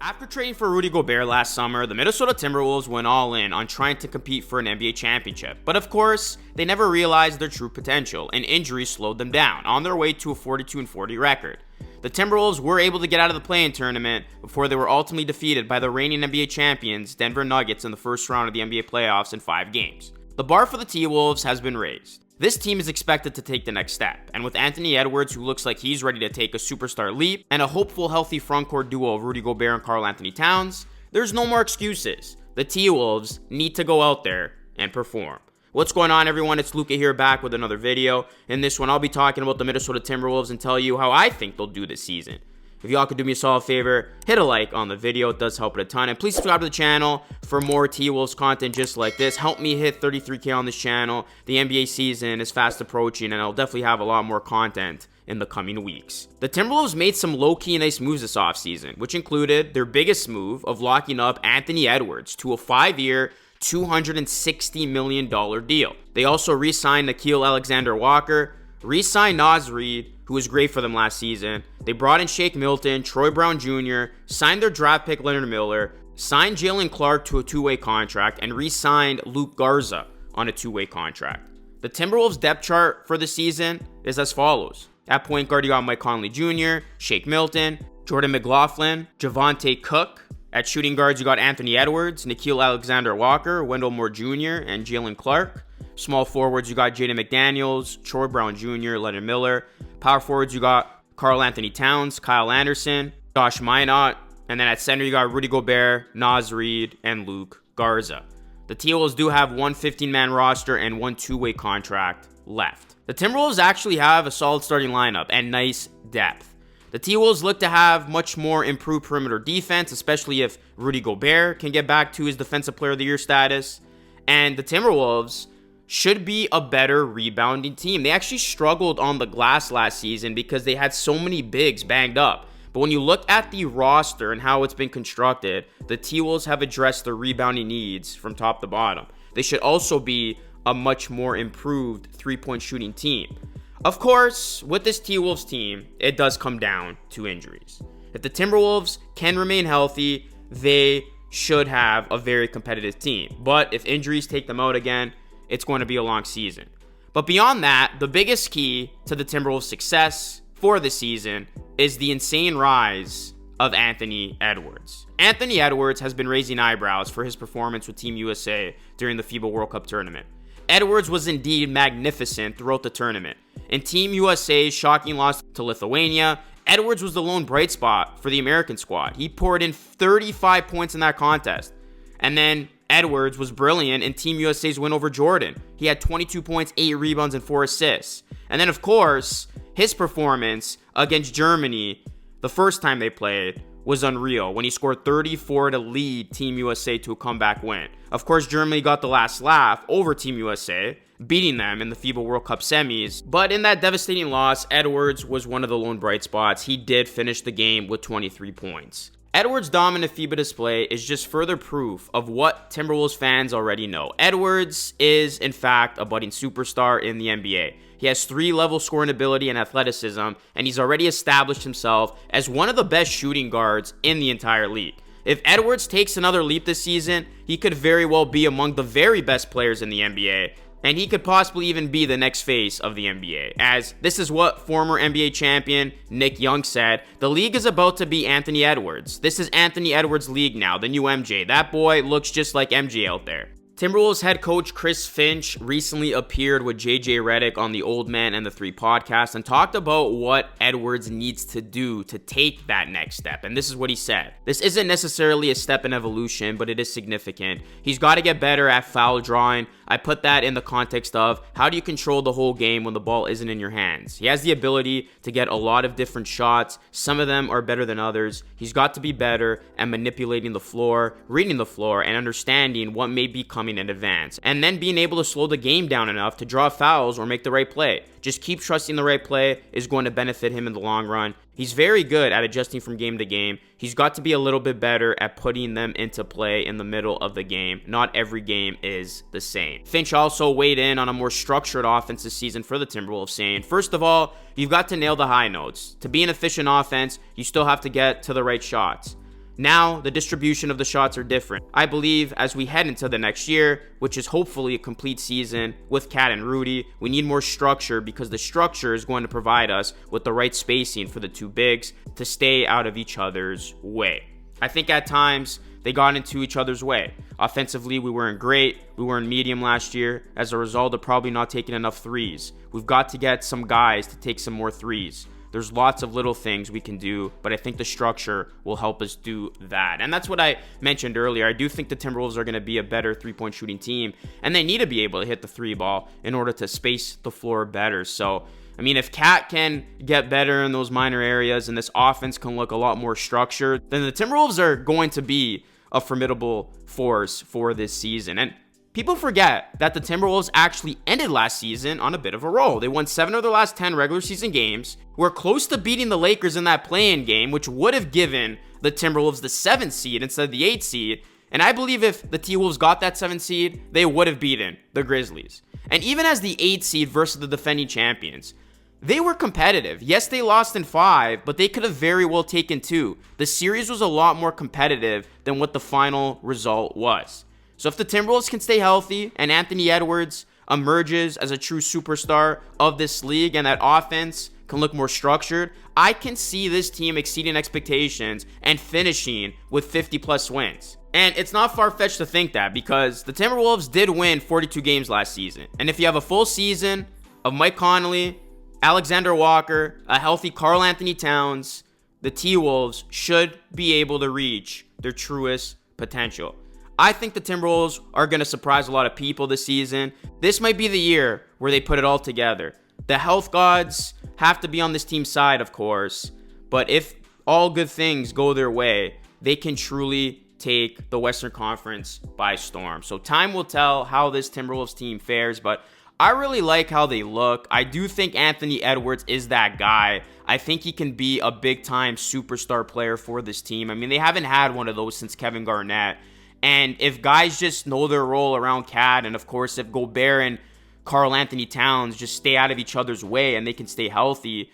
After trading for Rudy Gobert last summer, the Minnesota Timberwolves went all in on trying to compete for an NBA championship. But of course, they never realized their true potential, and injuries slowed them down on their way to a 42-40 record. The Timberwolves were able to get out of the play-in tournament before they were ultimately defeated by the reigning NBA champions Denver Nuggets in the first round of the NBA playoffs in 5 games. The bar for the T-Wolves has been raised. This team is expected to take the next step, and with Anthony Edwards, who looks like he's ready to take a superstar leap, and a hopeful healthy frontcourt duo of Rudy Gobert and Karl-Anthony Towns, there's no more excuses. The T-Wolves need to go out there and perform. What's going on, everyone? It's Luca here, back with another video. In this one, I'll be talking about the Minnesota Timberwolves and tell you how I think they'll do this season. If y'all could do me a solid favor, hit a like on the video. It does help it a ton. And please subscribe to the channel for more T-Wolves content just like this. Help me hit 33K on this channel. The NBA season is fast approaching, and I'll definitely have a lot more content in the coming weeks. The Timberwolves made some low-key nice moves this offseason, which included their biggest move of locking up Anthony Edwards to a 5-year, $260 million deal. They also re-signed Nickeil Alexander-Walker, re-signed Naz Reid, who was great for them last season. They brought in Shake Milton, Troy Brown Jr., signed their draft pick Leonard Miller, signed Jalen Clark to a 2-way contract, and re-signed Luke Garza on a 2-way contract. The Timberwolves depth chart for the season is as follows. At point guard, you got Mike Conley Jr., Shake Milton, Jordan McLaughlin, Javonte Cook. At shooting guards, you got Anthony Edwards, Nickeil Alexander-Walker, Wendell Moore Jr., and Jalen Clark. Small forwards, you got Jaden McDaniels, Troy Brown Jr., Leonard Miller. Power forwards, you got Karl-Anthony Towns, Kyle Anderson, Josh Minot. And then at center, you got Rudy Gobert, Naz Reid, and Luke Garza. The T-Wolves do have one 15-man roster and one 2-way contract left. The Timberwolves actually have a solid starting lineup and nice depth. The T-Wolves look to have much more improved perimeter defense, especially if Rudy Gobert can get back to his Defensive Player of the Year status. And the Timberwolves should be a better rebounding team. They actually struggled on the glass last season because they had so many bigs banged up. But when you look at the roster and how it's been constructed, the T-Wolves have addressed their rebounding needs from top to bottom. They should also be a much more improved three-point shooting team. Of course, with this T-Wolves team, it does come down to injuries. If the Timberwolves can remain healthy, they should have a very competitive team. But if injuries take them out again, it's going to be a long season. But beyond that, the biggest key to the Timberwolves' success for the season is the insane rise of Anthony Edwards. Anthony Edwards has been raising eyebrows for his performance with Team USA during the FIBA World Cup tournament. Edwards was indeed magnificent throughout the tournament. In Team USA's shocking loss to Lithuania, Edwards was the lone bright spot for the American squad. He poured in 35 points in that contest. And then Edwards was brilliant in Team USA's win over Jordan. He had 22 points, 8 rebounds, and 4 assists. And then, of course, his performance against Germany the first time they played was unreal when he scored 34 to lead Team USA to a comeback win. Of course, Germany got the last laugh over Team USA, beating them in the FIBA World Cup semis. But in that devastating loss, Edwards was one of the lone bright spots. He did finish the game with 23 points. Edwards' dominant FIBA display is just further proof of what Timberwolves fans already know. Edwards is, in fact, a budding superstar in the NBA. He has 3-level scoring ability and athleticism, and he's already established himself as one of the best shooting guards in the entire league. If Edwards takes another leap this season, he could very well be among the very best players in the NBA, and he could possibly even be the next face of the NBA. As this is what former NBA champion Nick Young said, the league is about to be Anthony Edwards. This is Anthony Edwards' league now, the new MJ. That boy looks just like MJ out there. Timberwolves head coach Chris Finch recently appeared with JJ Redick on the Old Man and the Three podcast and talked about what Edwards needs to do to take that next step. And this is what he said. This isn't necessarily a step in evolution, but it is significant. He's got to get better at foul drawing. I put that in the context of how do you control the whole game when the ball isn't in your hands? He has the ability to get a lot of different shots. Some of them are better than others. He's got to be better at manipulating the floor, reading the floor, and understanding what may be coming in advance, and then being able to slow the game down enough to draw fouls or make the right play. Just keep trusting the right play is going to benefit him in the long run. He's very good at adjusting from game to game. He's got to be a little bit better at putting them into play in the middle of the game. Not every game is the same. Finch also weighed in on a more structured offense this season for the Timberwolves, saying, first of all, you've got to nail the high notes. To be an efficient offense, you still have to get to the right shots. Now, the distribution of the shots are different. I believe as we head into the next year, which is hopefully a complete season with Cat and Rudy, we need more structure because the structure is going to provide us with the right spacing for the two bigs to stay out of each other's way. I think at times they got into each other's way. Offensively, we weren't great. We weren't medium last year. As a result of probably not taking enough threes. We've got to get some guys to take some more threes. There's lots of little things we can do, but I think the structure will help us do that. And that's what I mentioned earlier. I do think the Timberwolves are going to be a better three-point shooting team, and they need to be able to hit the three ball in order to space the floor better. So, I mean, if Cat can get better in those minor areas and this offense can look a lot more structured, then the Timberwolves are going to be a formidable force for this season. And people forget that the Timberwolves actually ended last season on a bit of a roll. They won 7 of their last 10 regular season games. We're close to beating the Lakers in that play-in game, which would have given the Timberwolves the 7th seed instead of the 8th seed. And I believe if the T-Wolves got that 7th seed, they would have beaten the Grizzlies. And even as the 8th seed versus the defending champions, they were competitive. Yes, they lost in 5, but they could have very well taken 2. The series was a lot more competitive than what the final result was. So if the Timberwolves can stay healthy and Anthony Edwards emerges as a true superstar of this league and that offense can look more structured, I can see this team exceeding expectations and finishing with 50-plus wins. And it's not far-fetched to think that because the Timberwolves did win 42 games last season. And if you have a full season of Mike Conley, Alexander Walker, a healthy Karl Anthony Towns, the T-Wolves should be able to reach their truest potential. I think the Timberwolves are going to surprise a lot of people this season. This might be the year where they put it all together. The health gods have to be on this team's side, of course, but if all good things go their way, they can truly take the Western Conference by storm. So time will tell how this Timberwolves team fares, but I really like how they look. I do think Anthony Edwards is that guy. I think he can be a big-time superstar player for this team. I mean, they haven't had one of those since Kevin Garnett. And if guys just know their role around Cat, and of course, if Gobert and Karl Anthony Towns just stay out of each other's way and they can stay healthy,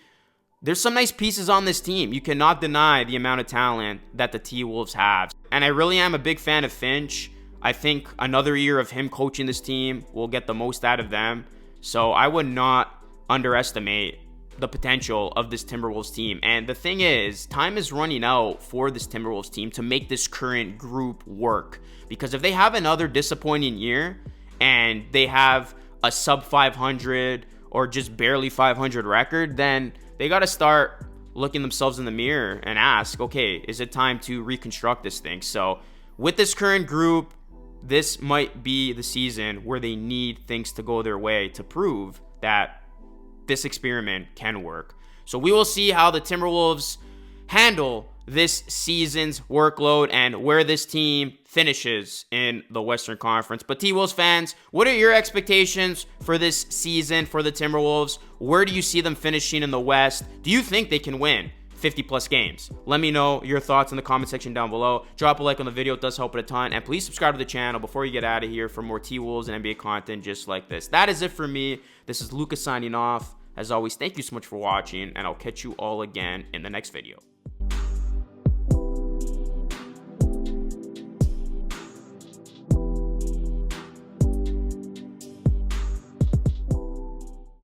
there's some nice pieces on this team. You cannot deny the amount of talent that the T-Wolves have. And I really am a big fan of Finch. I think another year of him coaching this team will get the most out of them. So I would not underestimate the potential of this Timberwolves team. And the thing is, time is running out for this Timberwolves team to make this current group work. Because if they have another disappointing year and they have a sub 500 or just barely 500 record, then they got to start looking themselves in the mirror and ask, okay, is it time to reconstruct this thing? So with this current group, this might be the season where they need things to go their way to prove that this experiment can work. So we will see how the Timberwolves handle this season's workload and where this team finishes in the Western Conference. But T-Wolves fans, what are your expectations for this season for the Timberwolves? Where do you see them finishing in the West? Do you think they can win 50-plus games? Let me know your thoughts in the comment section down below. Drop a like on the video. It does help it a ton. And please subscribe to the channel before you get out of here for more T-Wolves and NBA content just like this. That is it for me. This is Lucas signing off. As always, thank you so much for watching, and I'll catch you all again in the next video.